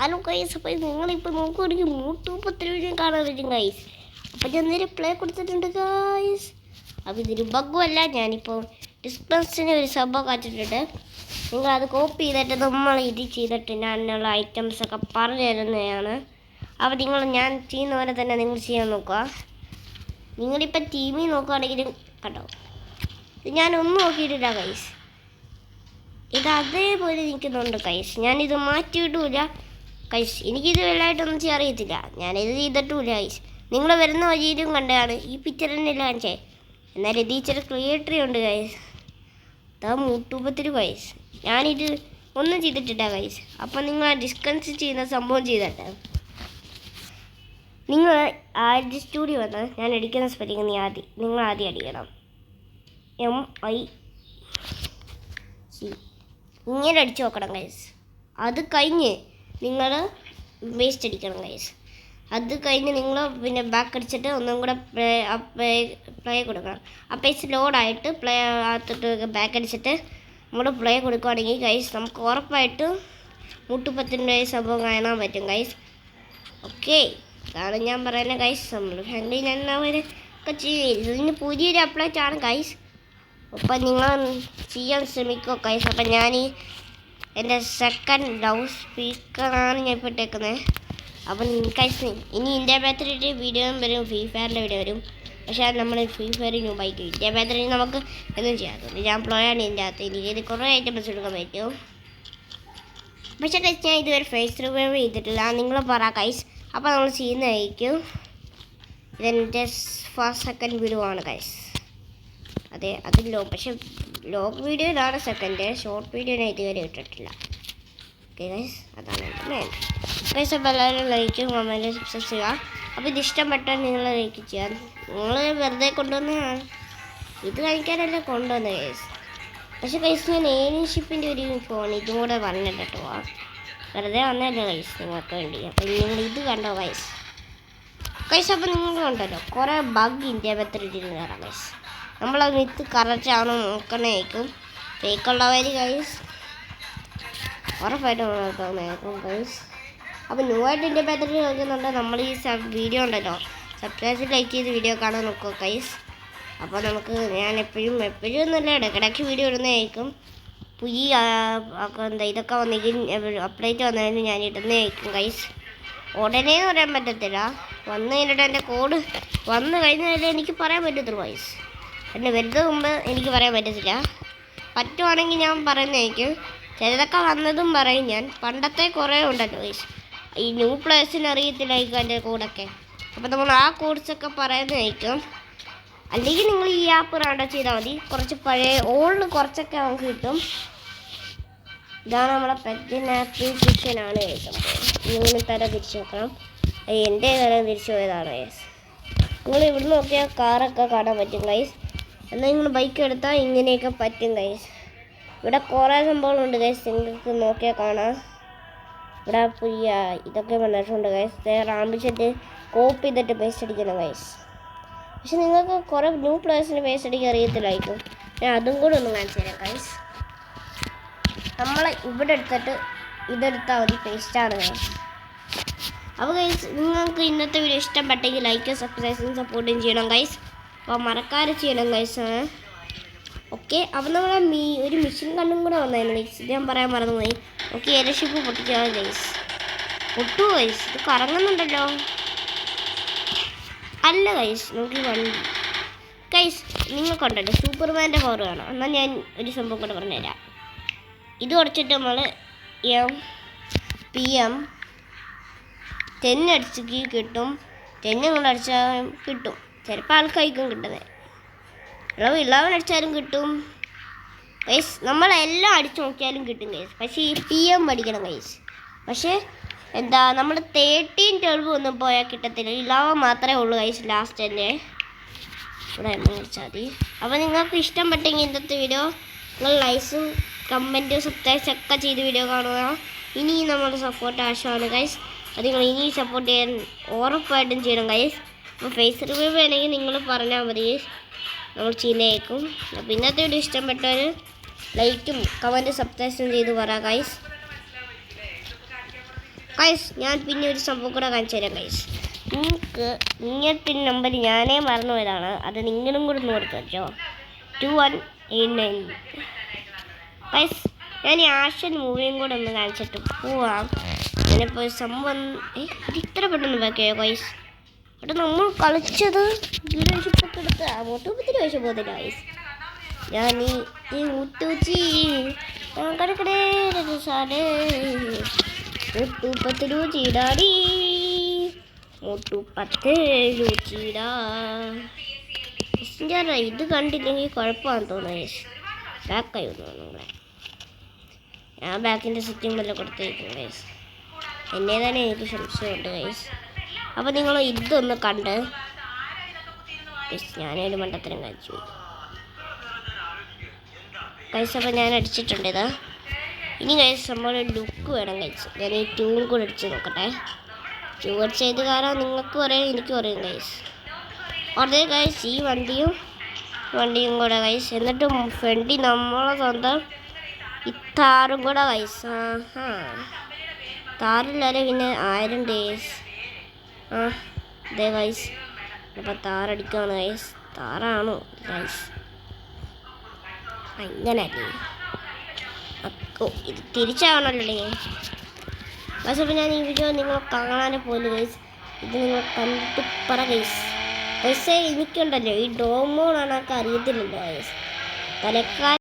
Hello guys, അപ്പോൾ നിങ്ങളിപ്പോൾ നോക്കുകയാണെങ്കിൽ യൂട്യൂബ് കാണാൻ പറ്റും ഗൈസ്. അപ്പോൾ ഞാൻ നേരെ പ്ലേ കൊടുത്തിട്ടുണ്ട് ഗൈസ്. അപ്പോൾ ഇതൊരു ബഗ്ഗുമല്ല, ഞാനിപ്പോൾ ഡിസ്പെൻസിന് ഒരു സംഭവം കാണിച്ചിട്ടുണ്ട്. നിങ്ങളത് കോപ്പി ചെയ്തിട്ട് നമ്മൾ ഇത് ചെയ്തിട്ട് ഞാനുള്ള ഐറ്റംസൊക്കെ പറഞ്ഞു തരുന്നതാണ്. അപ്പോൾ ഞാൻ ചെയ്യുന്ന പോലെ തന്നെ നിങ്ങൾ ചെയ്യാൻ നോക്കുക. നിങ്ങളിപ്പോൾ ടി വി നോക്കുകയാണെങ്കിലും കണ്ടോ, ഇത് ഞാനൊന്നും നോക്കിയിട്ടില്ല ഗൈസ്. ഇത് അതേപോലെ നിൽക്കുന്നുണ്ട് ഗൈസ്. ഞാനിത് മാറ്റിയിട്ടില്ല ഗൈസ്. എനിക്കിത് വലുതായിട്ടൊന്നും ചെയ്യാൻ അറിയത്തില്ല, ഞാനിത് ചെയ്തിട്ടുമില്ല ഗൈസ്. നിങ്ങൾ വരുന്ന വഴിയിലും കണ്ടതാണ് ഈ പിക്ചർ തന്നെ കാണിച്ചേ. എന്നാലും ഇത് ഇച്ചിരി ക്രിയേറ്ററി ഉണ്ട് ഗൈസ്. അതാ യൂട്യൂബത്തിൽ ഗൈസ് ഞാനിത് ഒന്നും ചെയ്തിട്ടില്ല ഗൈസ്. അപ്പം നിങ്ങൾ ഡിസ്കൺസ് ചെയ്യുന്ന സംഭവം ചെയ്തിട്ട് നിങ്ങൾ ആദ്യ സ്റ്റുഡിയോ വന്ന് ഞാൻ അടിക്കുന്ന സ്പെല്ലിങ് നിങ്ങൾ ആദ്യം അടിക്കണം. MIC ഇങ്ങനെ അടിച്ചു നോക്കണം ഗൈസ്. അത് കഴിഞ്ഞ് നിങ്ങൾ വേസ്റ്റ് അടിക്കണം ഗൈസ്. അത് കഴിഞ്ഞ് നിങ്ങൾ പിന്നെ ബാക്ക് അടിച്ചിട്ട് ഒന്നും കൂടെ പ്ലേ കൊടുക്കണം. ആ പേജ് ലോഡായിട്ട് പ്ലേ ആത്തിട്ട് ബാക്ക് അടിച്ചിട്ട് നമ്മൾ പ്ലേ കൊടുക്കുകയാണെങ്കിൽ ഗൈസ് നമുക്ക് ഉറപ്പായിട്ട് 110 സംഭവം കാണാൻ പറ്റും ഗൈസ്. ഓക്കെ, അതാണ് ഞാൻ പറയുന്നത് ഗൈസ്. നമ്മൾ ഫാമിലി ഒക്കെ ഇതിന് പുതിയൊരു അപ്ഡേറ്റ് ആണ് ഗൈസ്. അപ്പം നിങ്ങൾ ചെയ്യാൻ ശ്രമിക്കുക ഗൈസ്. അപ്പം ഞാൻ എൻ്റെ സെക്കൻഡ് ലൗഡ് സ്പീക്കറാണ് ഞാൻ ഇപ്പോൾ ഇട്ടേക്കുന്നത്. അപ്പം ഗൈസ് ഇനി ഇന്ത്യ ബാറ്ററിയുടെ വീഡിയോയും വരും, ഫ്രീ ഫയറിൻ്റെ വീഡിയോ വരും. പക്ഷേ അത് നമ്മൾ ഫ്രീ ഫയറിന് ബൈക്ക് ഇന്ത്യ ബാറ്ററി നമുക്ക് എന്നും ചെയ്യാറുണ്ട്. ഞാൻ പ്ലോയാണ് ഇതിൻ്റെ അകത്ത്. എനിക്ക് ഇത് കുറേ ഐറ്റംസ് എടുക്കാൻ പറ്റും. പക്ഷേ ഗൈസ് ഞാൻ ഇതുവരെ ഫേസ് റിവ്യൂ ചെയ്തിട്ടില്ല. നിങ്ങൾ പറ ഗൈസ്. അപ്പോൾ നമ്മൾ ചെയ്യുന്നതായിരിക്കും. ഇതെൻ്റെ ഫസ്റ്റ് സെക്കൻഡ് വീഡിയോ ആണ് ഗൈസ്. അതെ, അതിലോ പക്ഷെ ലോങ് വീഡിയോയിലാണ് സെക്കൻഡ്, ഷോർട്ട് വീഡിയോ ഞാൻ ഇതുവരെ ഇട്ടിട്ടില്ല. ഓക്കെ ഗൈസ്, അതാണ് എൻ്റെ മെയിൻ ഗൈസ്. അപ്പോൾ എല്ലാവരും ലൈക്കും കമൻറ്റ് സബ്സ്ക്രൈബ് ചെയ്യുക. അപ്പോൾ ഇത് ഇഷ്ടപ്പെട്ടാൽ നിങ്ങൾ ലൈക്ക് ചെയ്യാൻ. നിങ്ങൾ വെറുതെ കൊണ്ടുവന്നതാണ്, ഇത് കഴിക്കാനല്ല കൊണ്ടുവന്നത് ഗൈസ്. പക്ഷെ ഗൈസ് ഞാൻ ഏലിയൻഷിപ്പിൻ്റെ ഒരു ഫോൺ ഇതും കൂടെ പറഞ്ഞിട്ടോ, വെറുതെ വന്നല്ലോ ഗൈസ് നിങ്ങൾക്ക് വേണ്ടി. അപ്പോൾ നിങ്ങൾ ഇത് കണ്ടോ ഗൈസ്. അപ്പോൾ നിങ്ങൾ കണ്ടല്ലോ കുറേ ബഗ് ഇന്ത്യ ബാറ്ററിയിൽ കയറാം ഗൈസ്. നമ്മളത് വിത്ത് കറക്റ്റാണോ നോക്കണേക്കും. ഫേക്കുള്ളവർ ഗൈസ് ഉറപ്പായിട്ടും നോക്കും ഗൈസ്. അപ്പോൾ ന്യൂ ആയിട്ട് ഇന്ത്യ ബാറ്ററി നോക്കുന്നുണ്ട്. നമ്മൾ ഈ വീഡിയോ ഉണ്ടല്ലോ സബ്സ്ക്രൈബ് ലൈക്ക് ചെയ്ത് വീഡിയോ കാണാൻ നോക്കുക ഗൈസ്. അപ്പോൾ നമുക്ക് ഞാൻ എപ്പോഴും ഒന്നുമില്ല, ഇടയ്ക്കിടയ്ക്ക് വീഡിയോ ഇടുന്നതായിരിക്കും. പുതിയ എന്താ ഇതൊക്കെ വന്നെങ്കിൽ അപ്ഡേറ്റ് വന്നതിന് ഞാൻ ഇടുന്നതായിരിക്കും ഗൈസ്. ഉടനെ പറയാൻ പറ്റത്തില്ല, വന്നു കഴിഞ്ഞിട്ട് എൻ്റെ കോഡ് വന്നു കഴിഞ്ഞാലേ എനിക്ക് പറയാൻ പറ്റത്തുള്ളൂ ഗൈസ്. എന്നെ വരുന്നത് മുമ്പ് എനിക്ക് പറയാൻ പറ്റത്തില്ല. പറ്റുവാണെങ്കിൽ ഞാൻ പറയുന്നതായിരിക്കും. ചിലതൊക്കെ വന്നതും പറയും ഞാൻ. പണ്ടത്തെ കുറേ ഉണ്ടല്ലോ ഗൈസ്, ഈ ന്യൂ പ്ലേയേഴ്സിന് അറിയത്തില്ലായിരിക്കും എൻ്റെ കോഡൊക്കെ. അപ്പോൾ നമ്മൾ ആ കോഡ്സൊക്കെ പറയുന്നതായിരിക്കും. അല്ലെങ്കിൽ നിങ്ങൾ ഈ ആപ്പ് റൗണ്ട് ചെയ്താൽ മതി. കുറച്ച് പഴയ ഓൾഡ് കുറച്ചൊക്കെ നമുക്ക് കിട്ടും. ഇതാണ് നമ്മളെ പെറ്റിന് ആപ്ലിക്കേഷനാണ് സംഭവം. നിങ്ങൾ തരം തിരിച്ചു നോക്കണം. എൻ്റെ തരം തിരിച്ചു പോയതാണ് ഗൈസ്. നിങ്ങൾ ഇവിടെ നോക്കിയാൽ കാറൊക്കെ കാണാൻ പറ്റും ഗൈസ്. എന്നാൽ നിങ്ങൾ ബൈക്ക് എടുത്താൽ ഇങ്ങനെയൊക്കെ പറ്റും ഗൈസ്. ഇവിടെ കുറേ സംഭവങ്ങളുണ്ട് ഗൈസ്, നിങ്ങൾക്ക് നോക്കിയാൽ കാണാം. ഇവിടെ പുതിയ ഇതൊക്കെ വന്നിട്ടുണ്ട് ഗൈസ്. റാമ്പിച്ചിട്ട് കോപ്പി ചെയ്തിട്ട് പേസ്റ്റ് അടിക്കണം ഗൈസ്. പക്ഷെ നിങ്ങൾക്ക് കുറേ ന്യൂ പ്ലേയേഴ്സിന് പേസ്റ്റ് അടിക്കാൻ അറിയത്തില്ലായിരിക്കും. ഞാൻ അതും കൂടെ ഒന്ന് കാണിച്ചു തരാം ഗൈസ്. നമ്മൾ ഇവിടെ എടുത്തിട്ട് ഇതെടുത്താൽ മതി, പേസ്റ്റാണ് ഗൈസ്. അപ്പോൾ ഗൈസ് നിങ്ങൾക്ക് ഇന്നത്തെ വീഡിയോ ഇഷ്ടപ്പെട്ടെങ്കിൽ ലൈക്കും സബ്സ്ക്രൈബും സപ്പോർട്ടും ചെയ്യണം ഗൈസ്. അപ്പോൾ മറക്കാതെ ചെയ്യണം ഗൈസ്. ഓക്കെ, അപ്പോൾ നമ്മൾ ഒരു മിഷൻ കണ്ണും കൂടെ വന്നായിരുന്നു ഗൈസ്. ഇത് ഞാൻ പറയാൻ മറന്നുപോയി. ഓക്കെ, എയർഷിപ്പ് പൊട്ടിച്ചാൽ ഗൈസ്. പൊട്ടു ഗൈസ്, ഇത് കറങ്ങുന്നുണ്ടല്ലോ. അല്ല ഗൈസ്, നമുക്ക് വണ്ടി ഗൈസ് നിങ്ങൾക്കുണ്ടല്ലോ സൂപ്പർമാൻ്റെ പവർ വേണം. എന്നാൽ ഞാൻ ഒരു സംഭവം കൂടെ പറഞ്ഞുതരാം. ഇത് കുറച്ചിട്ട് നമ്മൾ PM 10 അടിച്ചെങ്കിൽ കിട്ടും. 10 നിങ്ങൾ അടിച്ചാൽ കിട്ടും. ചിലപ്പോൾ ആൾക്കാർക്കും കിട്ടുന്നത് 11 അടിച്ചാലും കിട്ടും ഗൈസ്. നമ്മളെല്ലാം അടിച്ചു നോക്കിയാലും കിട്ടും ഗൈസ്. പക്ഷേ ഈ PM അടിക്കണം ഗൈസ്. പക്ഷേ എന്താ നമ്മൾ 13, 12 ഒന്നും പോയാൽ കിട്ടത്തില്ല. 11 മാത്രമേ ഉള്ളൂ ഗൈസ് ലാസ്റ്റ് തന്നെ. ഇവിടെ അടിച്ചാൽ മതി. അപ്പോൾ നിങ്ങൾക്ക് ഇഷ്ടപ്പെട്ടെങ്കിൽ ഇന്നത്തെ വീഡിയോ നിങ്ങൾ ലൈക്സും കമൻറ്റും സബ്സ്ക്രൈബ് ഒക്കെ ചെയ്ത് വീഡിയോ കാണുക. ഇനി നമ്മുടെ സപ്പോർട്ട് ആവശ്യമാണ് ഗൈസ്. അത് നിങ്ങൾ ഇനി സപ്പോർട്ട് ചെയ്യാൻ ഉറപ്പായിട്ടും ചെയ്യണം ഗൈസ്. അപ്പോൾ ഫേസ് റിവ്യൂ വേണമെങ്കിൽ നിങ്ങൾ പറഞ്ഞാൽ മതി, നമ്മൾ ചെയ്യുന്നതായിരിക്കും. അപ്പോൾ ഇന്നത്തെ വീഡിയോ ഇഷ്ടപ്പെട്ടവർ ലൈക്കും കമൻറ്റും സബ്സ്ക്രൈബും ചെയ്ത് പറയാം ഗൈസ്. ഗൈസ് ഞാൻ പിന്നെ ഒരു സംഭവം കൂടെ കാണിച്ചു തരാം ഗൈസ്. നിങ്ങൾക്ക് ഇങ്ങനത്തെ നമ്പർ ഞാനേ മറന്നു പോയതാണ്, അത് നിങ്ങളും കൂടെ നോക്കി വെച്ചോ. 2189 ഗൈസ്. ഞാൻ ഈ ആക്ഷൻ മൂവിയും കൂടെ ഒന്ന് കാണിച്ചിട്ട് പോവാം. ഞാനിപ്പോൾ സംഭവം ഇത് ഇത്ര പെട്ടെന്ന് ബാക്കിയോ ഗൈസ്. അവിടെ നമ്മൾ കളിച്ചത് എടുത്ത് അങ്ങോട്ടും ഒത്തിരി വയസ്സ് പോകുന്നില്ല ഗൈസ്. ഞാൻ ഈ ഊട്ടൂച്ചി കടക്കടേ സാറേ മുട്ടുപത്ത് രുചിടാടി മുട്ടുപത്ത് രുചിടാ. ഇത് കണ്ടില്ലെങ്കിൽ കുഴപ്പമാണെന്ന് തോന്നുന്നു ഗൈസ്. ബാക്കായി തോന്നുന്നു നിങ്ങളെ. ഞാൻ ബാക്കിൻ്റെ സെറ്റിംഗ് വല്ല കൊടുത്തേക്കും ഗൈസ്. എന്നെ തന്നെ എനിക്ക് സംശയമുണ്ട് ഗൈസ്. അപ്പോൾ നിങ്ങൾ ഇതൊന്ന് കണ്ട് ഞാനൊരു മണ്ടത്തരം കഴിച്ചു ഗൈസ്. അപ്പോൾ ഞാൻ അടിച്ചിട്ടുണ്ട് ഇത്. ഇനി ഗൈസ് നമ്മളൊരു ലുക്ക് വേണം ഗൈസ്. ഞാൻ ഈ ട്യൂൺ കൂടെ അടിച്ച് നോക്കട്ടെ. ട്യൂൺ ചെയ്ത് കാരണം നിങ്ങൾക്ക് പറയാം എനിക്കും അറിയാം ഗൈസ്. അതേ ഗൈസ് ഈ വണ്ടിയും കൂടെ ഗൈസ്. എന്നിട്ടും ഫ്രണ്ടി നമ്മളെ സ്വന്തം ഈ താറും കൂടെ ഗൈസ്. താറില്ലാതെ പിന്നെ 1000 ഡേയ്സ്. അതെ ഗൈസ്. അപ്പോൾ താറടിക്കാണ് ഗൈസ്. താറാണോ ഗൈസ്? അങ്ങനല്ലേ. ഇത് തിരിച്ചാവണല്ലേ ഗൈസ്. അപ്പോൾ ഞാൻ ഈ വീഡിയോ നിങ്ങൾ കാണാൻ പോലും ഗൈസ്. ഇത് നിങ്ങൾ കണ്ടിട്ട് പറ ഗൈസ്. പക്ഷേ എനിക്കുണ്ടല്ലോ ഈ ഡോമോണാണൊക്കെ അറിയത്തില്ലല്ലോ ഗൈസ്. തലക്കാലം